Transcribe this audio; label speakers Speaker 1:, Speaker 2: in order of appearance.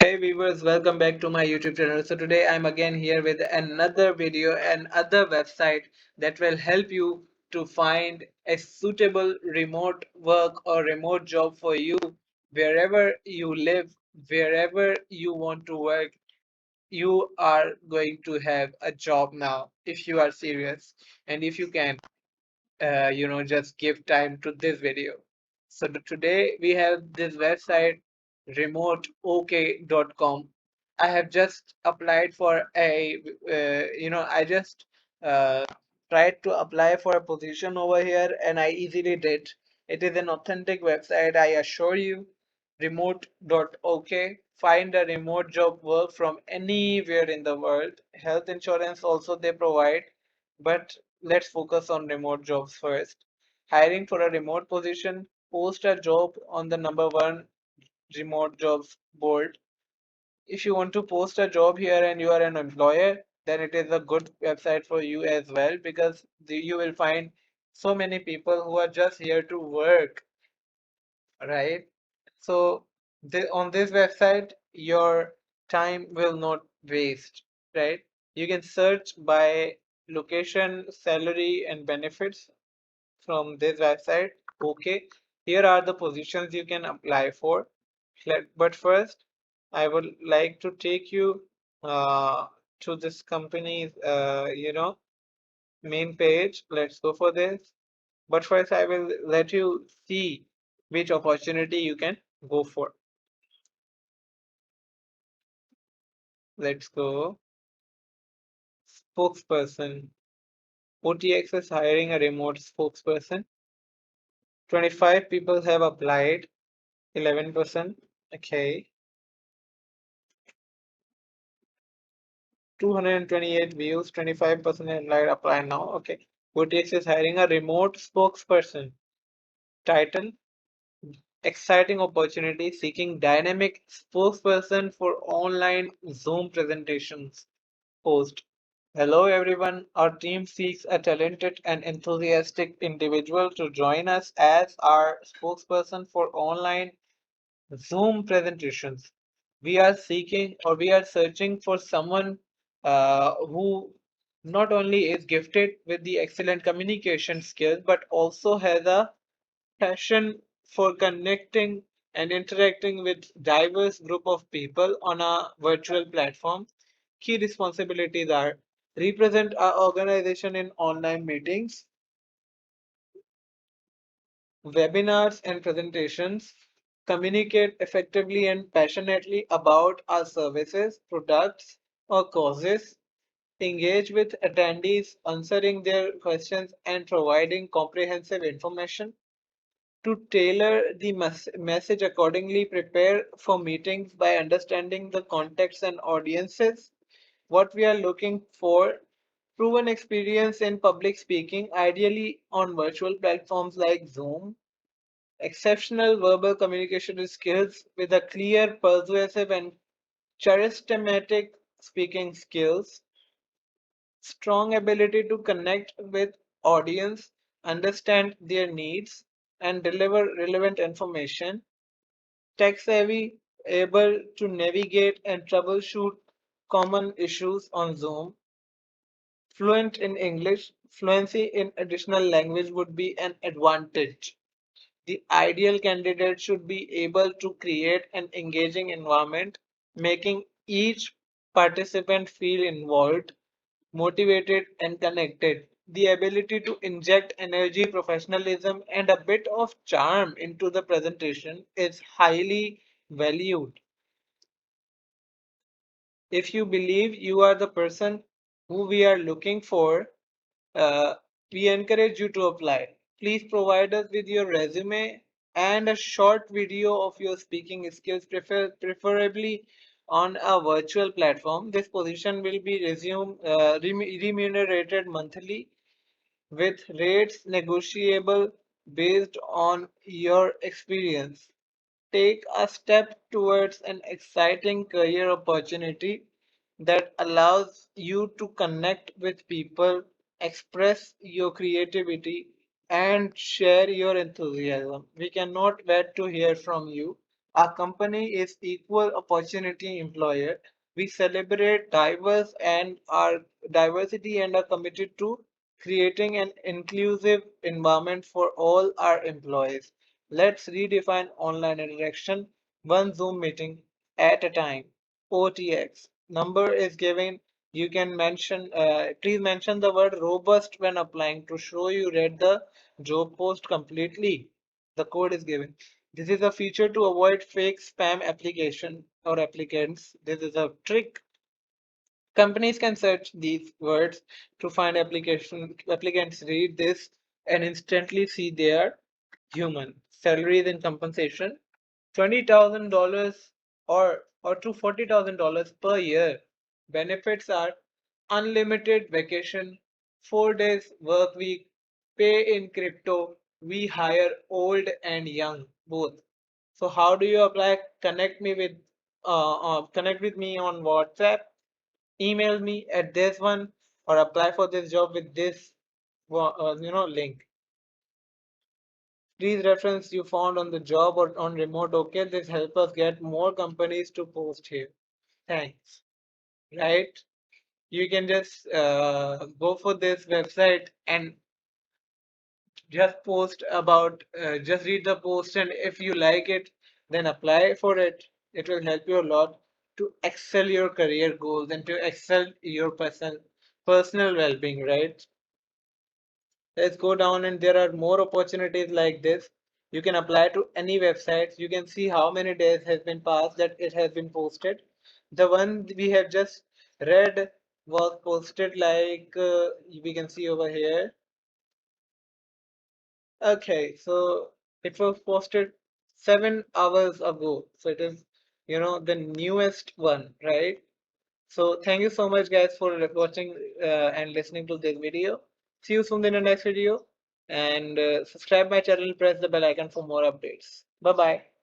Speaker 1: Hey viewers, welcome back to my YouTube channel. So today I'm again here with another video and other website that will help you to find a suitable remote work or remote job for you wherever you live, wherever you want to work. You are going to have a job now if you are serious and if you can just give time to this video. So today we have this website remoteok.com. I have just applied for I just uh, tried to apply for a position over here and I easily did. It is an authentic website, I assure you. Remote.ok. Find a remote job work from anywhere in the world. Health insurance also they provide, but let's focus on remote jobs first. Hiring for a remote position, post a job on the number one remote jobs board. If you want to post a job here and you are an employer, then it is a good website for you as well because you will find so many people who are just here to work, right? So on this website, your time will not waste, right? You can search by location, salary, and benefits from this website. Okay, here are the positions you can apply for. But first, I would like to take you to this company's main page. Let's go for this. But first, I will let you see which opportunity you can go for. Let's go. Spokesperson. OTX is hiring a remote spokesperson. 25 people have applied. 11%. Okay. 228 views, 25% applied. Apply now. Okay. OTX is hiring a remote spokesperson. Title: Exciting opportunity seeking dynamic spokesperson for online Zoom presentations. Post: Hello everyone, our team seeks a talented and enthusiastic individual to join us as our spokesperson for online Zoom presentations. We are searching for someone who not only is gifted with the excellent communication skills, but also has a passion for connecting and interacting with diverse group of people on a virtual platform. Key responsibilities are represent our organization in online meetings, webinars and presentations, communicate effectively and passionately about our services, products or causes, engage with attendees, answering their questions and providing comprehensive information, to tailor the message accordingly, prepare for meetings by understanding the context and audiences. What we are looking for: proven experience in public speaking, ideally on virtual platforms like Zoom, exceptional verbal communication skills with a clear, persuasive, and charismatic speaking skills, strong ability to connect with audience, understand their needs, and deliver relevant information, tech savvy, able to navigate and troubleshoot common issues on Zoom, fluent in English. Fluency in additional language would be an advantage. The ideal candidate should be able to create an engaging environment, making each participant feel involved, motivated, and connected. The ability to inject energy, professionalism, and a bit of charm into the presentation is highly valued. If you believe you are the person who we are looking for, uh, we encourage you to apply. Please provide us with your resume and a short video of your speaking skills, preferably on a virtual platform. This position will be remunerated monthly with rates negotiable based on your experience. Take a step towards an exciting career opportunity that allows you to connect with people, express your creativity, and share your enthusiasm. We cannot wait to hear from you. Our company is equal opportunity employer. We celebrate diverse and our diversity and are committed to creating an inclusive environment for all our employees. Let's redefine online interaction one Zoom meeting at a time. OTX number is given. You can mention, please mention the word robust when applying to show you read the job post completely. The code is given. This is a feature to avoid fake spam application or applicants. This is a trick. Companies can search these words to find application applicants read this and instantly see they are human. Salaries and compensation $20,000 or to $40,000 per year. Benefits are unlimited vacation, 4 days work week, pay in crypto. We hire old and young both. So how do you apply? Connect with me on WhatsApp, email me at this one, or apply for this job with this link. Please reference you found on the job or on RemoteOk. This help us get more companies to post here. Thanks. Right? You can just go for this website and just read the post, and if you like it, then apply for it. It will help you a lot to excel your career goals and to excel your personal well-being, right? Let's go down, and there are more opportunities like this. You can apply to any websites. You can see how many days has been passed that it has been posted. The one we have just read was posted like we can see over here. Okay, so it was posted 7 hours ago. So it is, the newest one, right? So thank you so much, guys, for watching and listening to this video. See you soon in the next video, and subscribe my channel, press the bell icon for more updates. Bye bye.